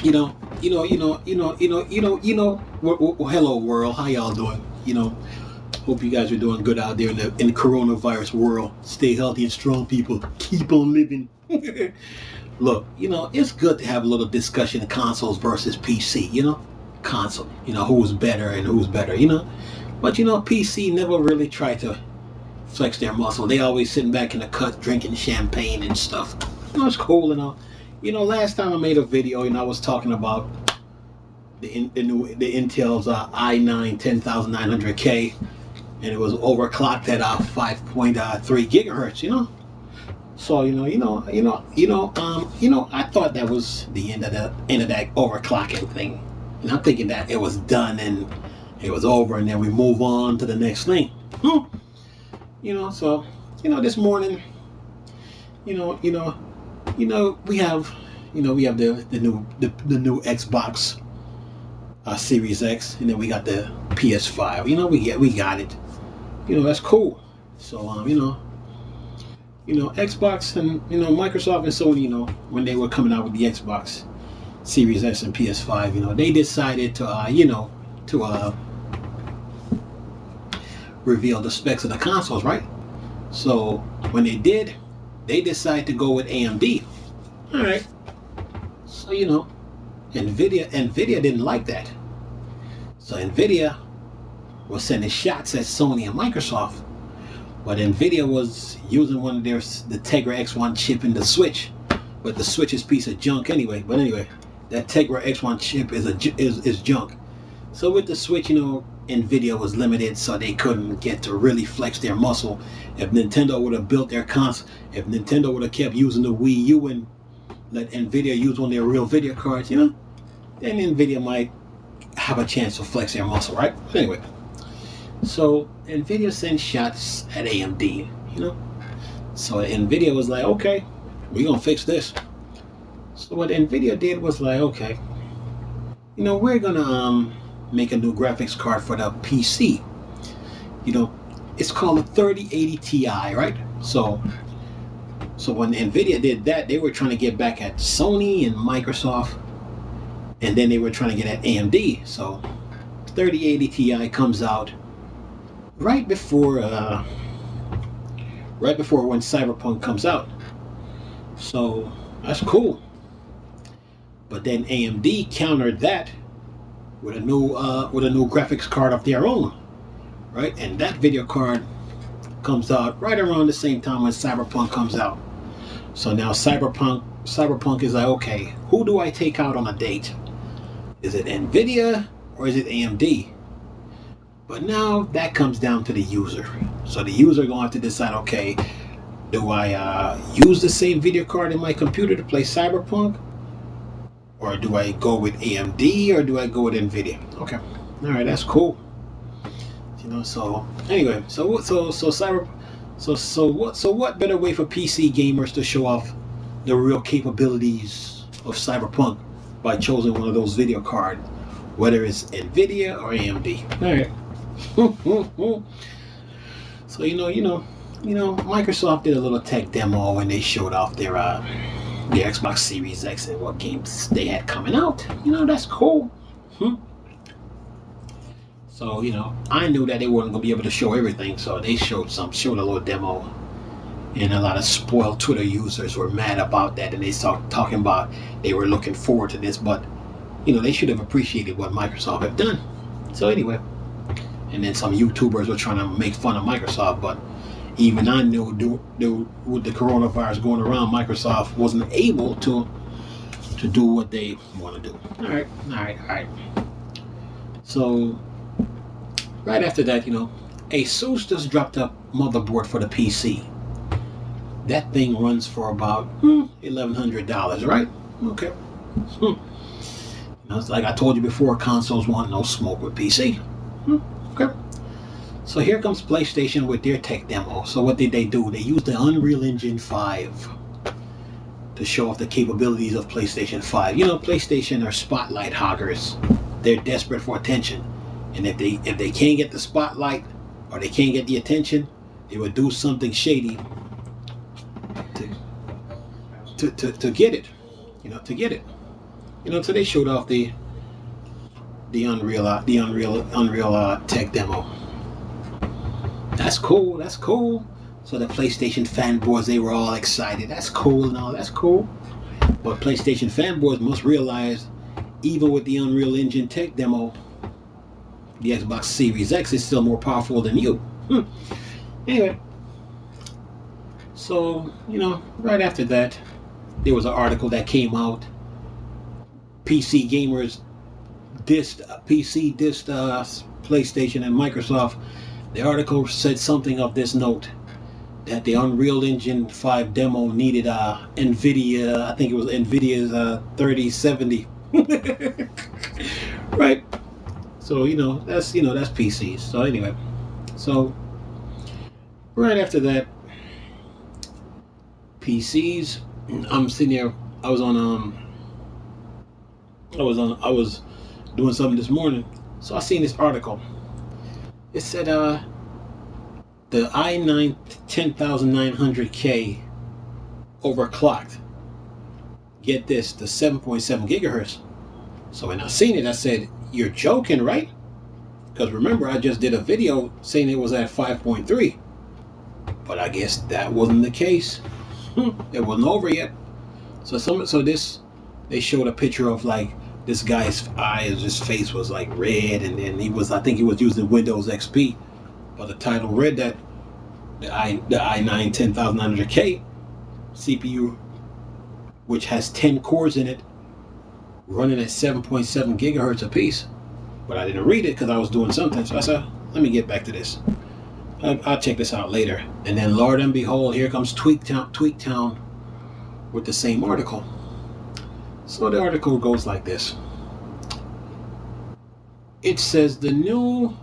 you know, well, hello world, how y'all doing? Hope you guys are doing good out there in the coronavirus world. Stay healthy and strong, people. Keep on living. Look, it's good to have a little discussion of consoles versus PC. Console. Who's better and who's better. But PC never really tried to flex their muscle. They always sitting back in the cut drinking champagne and stuff. It's cool and all. Last time I made a video, I was talking about the Intel's i9 10900K, and it was overclocked at 5.3 gigahertz. So I thought that was the end of that overclocking thing, and I'm thinking that it was done and it was over, and then we move on to the next thing. So this morning, we have the new Xbox Series X, and then we got the PS5. We got it. That's cool. So Xbox and Microsoft and Sony, when they were coming out with the Xbox Series X and PS5, they decided to reveal the specs of the consoles, right? So when they did, they decided to go with AMD. All right. So Nvidia didn't like that. So Nvidia was sending shots at Sony and Microsoft, but Nvidia was using one of the Tegra X1 chip in the Switch, but the Switch is a piece of junk anyway. But anyway, that Tegra X1 chip is junk. So with the Switch, Nvidia was limited, so they couldn't get to really flex their muscle. If Nintendo would have built their console, if Nintendo would have kept using the Wii U and let Nvidia use one of their real video cards, then Nvidia might have a chance to flex their muscle, right? Anyway, so Nvidia sent shots at AMD, So Nvidia was like, okay, we're gonna fix this. So what Nvidia did was like, okay, we're gonna make a new graphics card for the PC. It's called a 3080 Ti, right? So when Nvidia did that, they were trying to get back at Sony and Microsoft, and then they were trying to get at AMD. So 3080 Ti comes out right before when Cyberpunk comes out. So that's cool. But then AMD countered that with a new graphics card of their own, right? And that video card comes out right around the same time when Cyberpunk comes out. So now Cyberpunk is like, okay, who do I take out on a date? Is it Nvidia or is it AMD? But now that comes down to the user. So the user going to have to decide, okay, do I use the same video card in my computer to play Cyberpunk? Or do I go with AMD or do I go with Nvidia? Okay. All right, that's cool. So anyway, so what better way for PC gamers to show off the real capabilities of Cyberpunk by choosing one of those video cards, whether it's Nvidia or AMD. All right. So Microsoft did a little tech demo when they showed off their Xbox Series X and what games they had coming out. That's cool. So I knew that they weren't gonna be able to show everything, so they showed a little demo, and a lot of spoiled Twitter users were mad about that, and they started talking about they were looking forward to this, but they should have appreciated what Microsoft have done. So anyway, and then some YouTubers were trying to make fun of Microsoft, but even I knew with the coronavirus going around, Microsoft wasn't able to do what they want to do. All right. So right after that, ASUS just dropped a motherboard for the PC. That thing runs for about $1,100, right? Okay. It's like I told you before, consoles want no smoke with PC. Okay. So here comes PlayStation with their tech demo. So what did they do? They used the Unreal Engine 5 to show off the capabilities of PlayStation 5. PlayStation are spotlight hoggers. They're desperate for attention. And if they can't get the spotlight or they can't get the attention, they would do something shady to get it. To get it. You know, today showed off the Unreal tech demo. That's cool. That's cool. So the PlayStation fanboys, they were all excited. That's cool and all. That's cool. But PlayStation fanboys must realize, even with the Unreal Engine tech demo, the Xbox Series X is still more powerful than you. Anyway, so, you know, right after that, there was an article that came out. PC gamers dissed PlayStation and Microsoft. The article said something of this note, that the Unreal Engine 5 demo needed NVIDIA, I think it was NVIDIA's 3070. Right? So, that's PCs. So anyway, so right after that, PCs, I'm sitting there, I was doing something this morning, so I seen this article. It said the i9 10900K overclocked. Get this, the 7.7 gigahertz. So when I seen it, I said, "You're joking, right?" Because remember, I just did a video saying it was at 5.3. But I guess that wasn't the case. It wasn't over yet. So they showed a picture of like this guy's eyes, his face was like red, and then I think he was using Windows XP. But the title read that the i9 10900K CPU, which has 10 cores in it, running at 7.7 gigahertz apiece. But I didn't read it because I was doing something. So I said, let me get back to this. I'll check this out later. And then, Lord and behold, here comes TweakTown with the same article. So the article goes like this. It says the new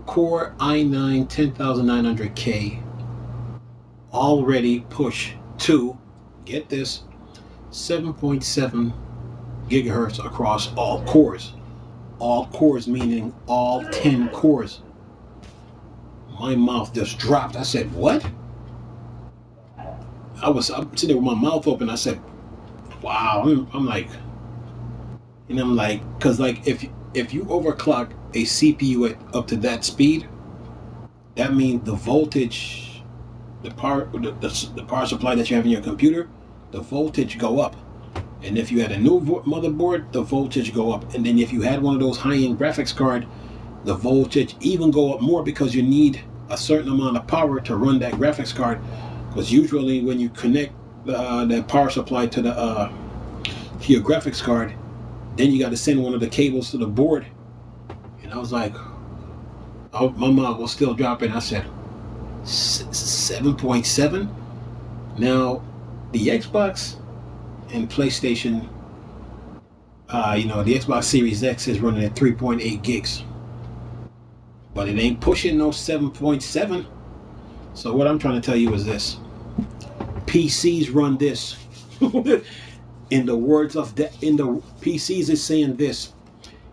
Core i9 10900K already push to, get this, 7.7 gigahertz across all cores. All cores meaning all 10 cores. My mouth just dropped. I said, what? I'm sitting there with my mouth open. I said, wow. I'm like, because like if you overclock a CPU up to that speed, that means the voltage, the power supply that you have in your computer, the voltage go up. And if you had a new motherboard, the voltage go up. And then if you had one of those high-end graphics card, the voltage even go up more, because you need a certain amount of power to run that graphics card. Because usually when you connect that power supply to your graphics card, then you got to send one of the cables to the board. And I was like, oh, my mouth was still dropping. I said, 7.7? Now, the Xbox and PlayStation, the Xbox Series X is running at 3.8 gigs. But it ain't pushing no 7.7. So what I'm trying to tell you is this. PCs run this. In the PCs is saying this.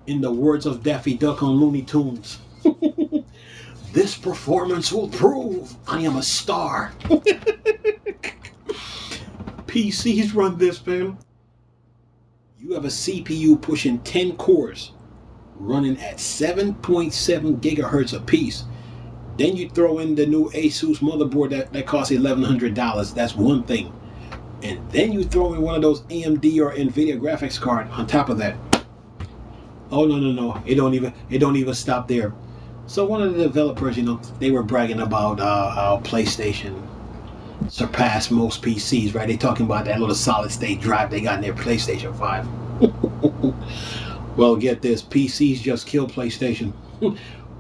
In the words of Daffy Duck on Looney Tunes. This performance will prove I am a star. PCs run this, man. You have a CPU pushing 10 cores, running at 7.7 gigahertz apiece. Then you throw in the new Asus motherboard that costs $1,100. That's one thing. And then you throw in one of those AMD or NVIDIA graphics card on top of that. Oh no! It don't even stop there. So one of the developers, they were bragging about how PlayStation surpassed most PCs, right? They talking about that little solid state drive they got in their PlayStation 5. Well, get this, PCs just killed PlayStation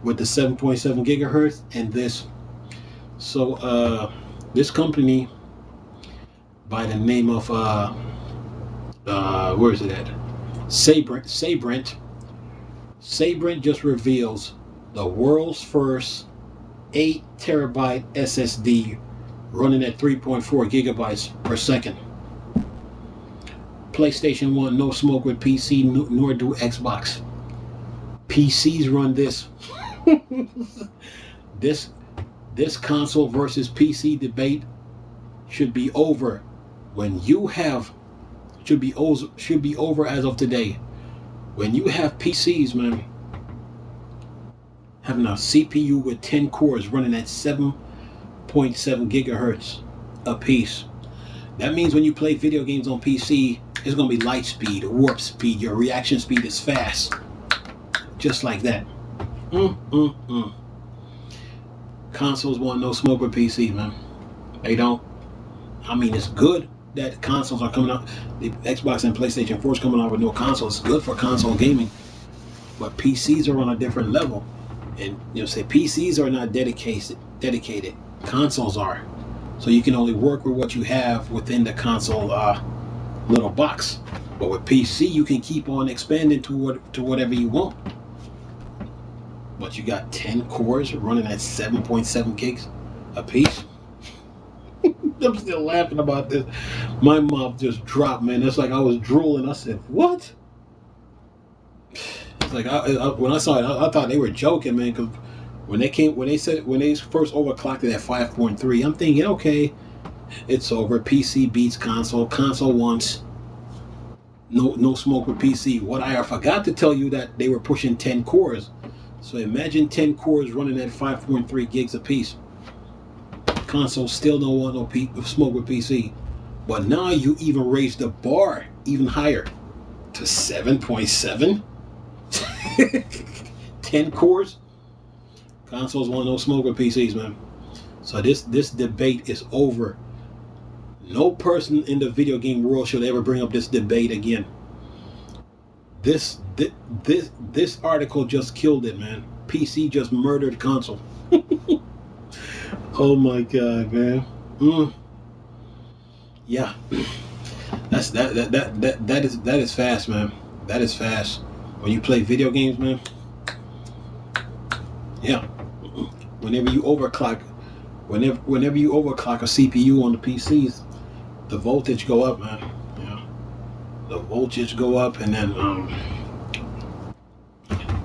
with the 7.7 gigahertz and this. So this company by the name of where is it at? Sabrent just reveals the world's first 8 terabyte SSD running at 3.4 gigabytes per second. PlayStation want no smoke with PC, nor do Xbox. PCs run this. This console versus PC debate should be over when you have should be over as of today. When you have PCs, man, having a CPU with 10 cores running at 7.7 gigahertz a piece, that means when you play video games on PC, it's gonna be light speed, warp speed. Your reaction speed is fast, just like that. Consoles want no smoke with PC, man. They don't. I mean, it's good that consoles are coming out. The Xbox and PlayStation 4 is coming out with no consoles. It's good for console gaming, but PCs are on a different level. And say PCs are not dedicated. Consoles are. So you can only work with what you have within the console little box. But with PC, you can keep on expanding to whatever you want. But you got 10 cores running at 7.7 gigs a piece. I'm still laughing about this. My mouth just dropped, man. It's like I was drooling. I said, "What?" It's like when I saw it, I thought they were joking, man. Because when they first overclocked it at 5.3, I'm thinking, okay, it's over. PC beats console. Console wants no smoke with PC. What I forgot to tell you that they were pushing 10 cores. So imagine 10 cores running at 5.3 gigs a piece. Console still don't want no smoke with PC. But now you even raise the bar even higher to 7.7. 10 cores. Consoles want no smoke with PCs, man. So this debate is over. No person in the video game world should ever bring up this debate again. This article just killed it, man. PC just murdered console. Oh my god, man. Yeah. That is fast, man. That is fast. When you play video games, man. Yeah. Whenever you overclock a CPU on the PCs, the voltage go up, man. Yeah. The voltage go up, and then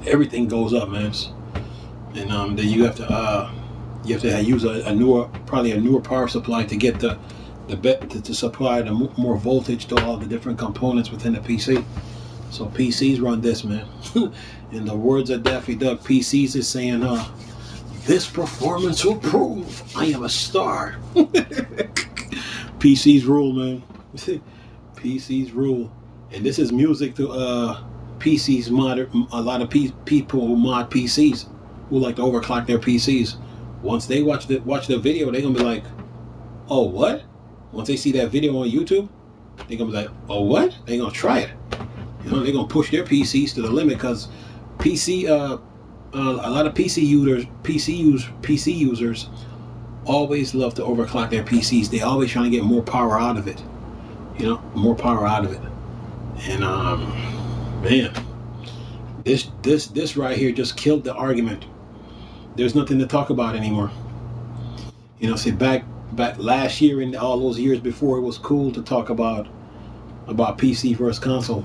everything goes up, man. And then you have to use a newer power supply to get to supply the more voltage to all the different components within the PC. So PCs run this, man. In the words of Daffy Duck, PCs is saying, "This performance will prove I am a star." PCs rule, man. PCs rule. And this is music to PCs mod. A lot of people who mod PCs who like to overclock their PCs. Once they watch the video, they're gonna be like, "Oh, what?" Once they see that video on YouTube, they're gonna be like, "Oh, what?" They're gonna try it. They're gonna push their PCs to the limit, because a lot of PC users always love to overclock their PCs. They always trying to get more power out of it. More power out of it. And man, this right here just killed the argument. There's nothing to talk about anymore. See, back last year and all those years before, it was cool to talk about PC versus console.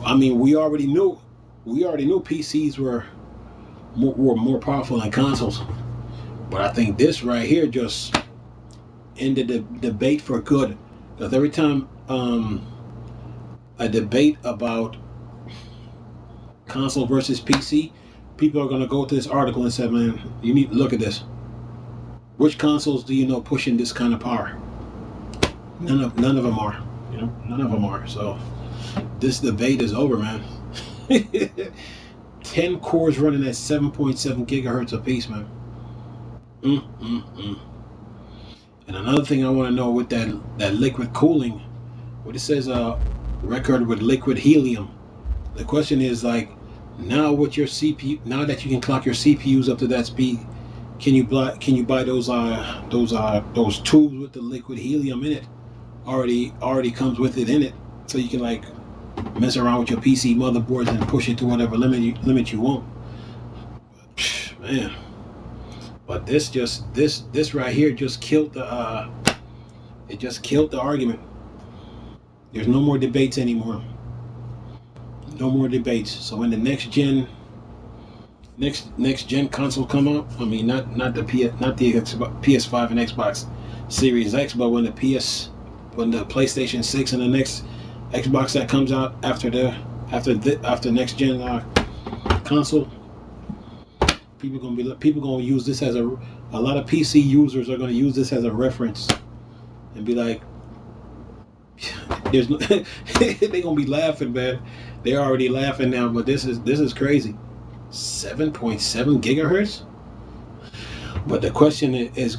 I mean, we already knew PCs were more powerful than consoles. But I think this right here just ended the debate for good. Because every time a debate about console versus PC, people are going to go to this article and say, "Man, you need to look at this. Which consoles do you know pushing this kind of power?" None of them are. None of them are. So this debate is over, man. 10 cores running at 7.7 gigahertz a piece, man. And another thing I want to know with that liquid cooling, what it says, record with liquid helium. The question is, like, now with your CPU, now that you can clock your CPUs up to that speed, can you buy those tubes with the liquid helium in it? Already comes with it in it, so you can like mess around with your PC motherboards and push it to whatever limit you want. Man, but this right here just killed the argument. There's no more debates anymore. No more debates. So when the next gen console come out, I mean not the PS5 and Xbox Series X, but when the PlayStation 6 and the next Xbox that comes out after next gen console. People gonna use this as a lot of PC users are gonna use this as a reference and be like, there's no they gonna be laughing, man. They're already laughing now, but this is crazy. 7.7 gigahertz. But the question is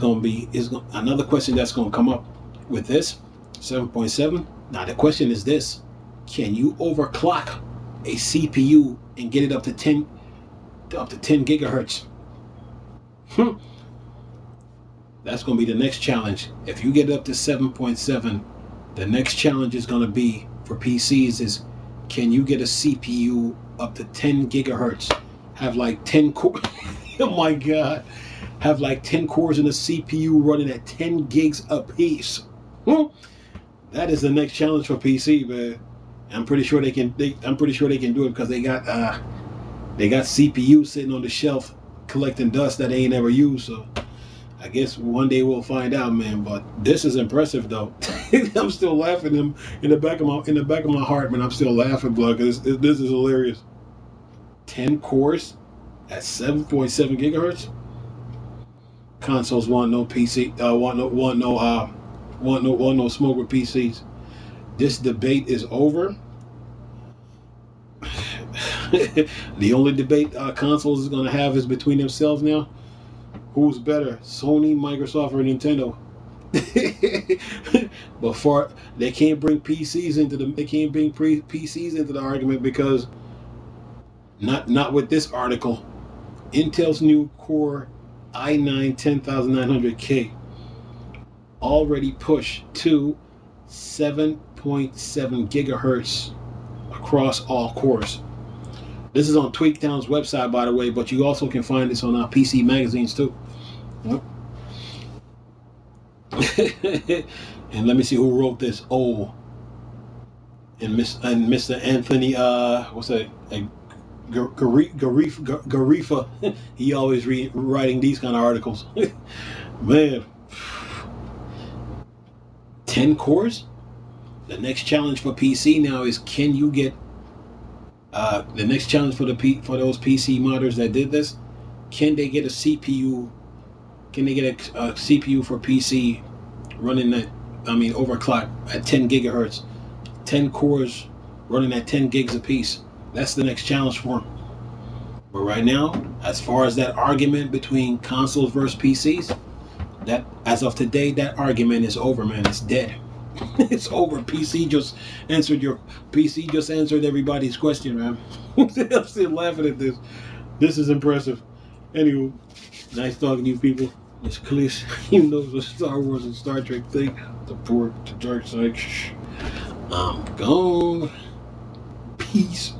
another question that's gonna come up with this 7.7. Now the question is this: can you overclock a CPU and get it up to 10 gigahertz? That's going to be the next challenge. If you get it up to 7.7, the next challenge is going to be for PCs is, can you get a CPU up to 10 gigahertz? Have like 10 cores. Oh my God. Have like 10 cores in a CPU running at 10 gigs a piece. That is the next challenge for PC, man. I'm pretty sure they can do it because they got CPU sitting on the shelf collecting dust that they ain't ever used. So I guess one day we'll find out, man. But this is impressive, though. I'm still laughing in the back of my heart, man. I'm still laughing, blood, because this is hilarious. 10 cores at 7.7 gigahertz. Consoles want no PC. Want no smoke with PCs. This debate is over. The only debate consoles is going to have is between themselves now. Who's better, Sony, Microsoft, or Nintendo? But they can't bring PCs into the argument because not with this article. Intel's new Core i9 10900K already pushed to 7.7 gigahertz across all cores. This is on Tweaktown's website, by the way, but you also can find this on our PC magazines too. Yep. And let me see who wrote this. Oh, and Mr. Anthony, what's that? Garifa. He always writing these kind of articles. Man, 10 cores. The next challenge for PC now is, can you get the next challenge for those PC modders that did this? Can they get a CPU? Can they get a CPU for PC running overclock at 10 gigahertz, 10 cores running at 10 gigs apiece? That's the next challenge for them. But right now, as far as that argument between consoles versus PCs, that as of today, that argument is over, man. It's dead. It's over. PC just answered everybody's question, man. I'm still laughing at this. This is impressive. Anyway, nice talking to you people. It's Chris. You know the Star Wars and Star Trek thing. The dark side. I'm gone. Peace.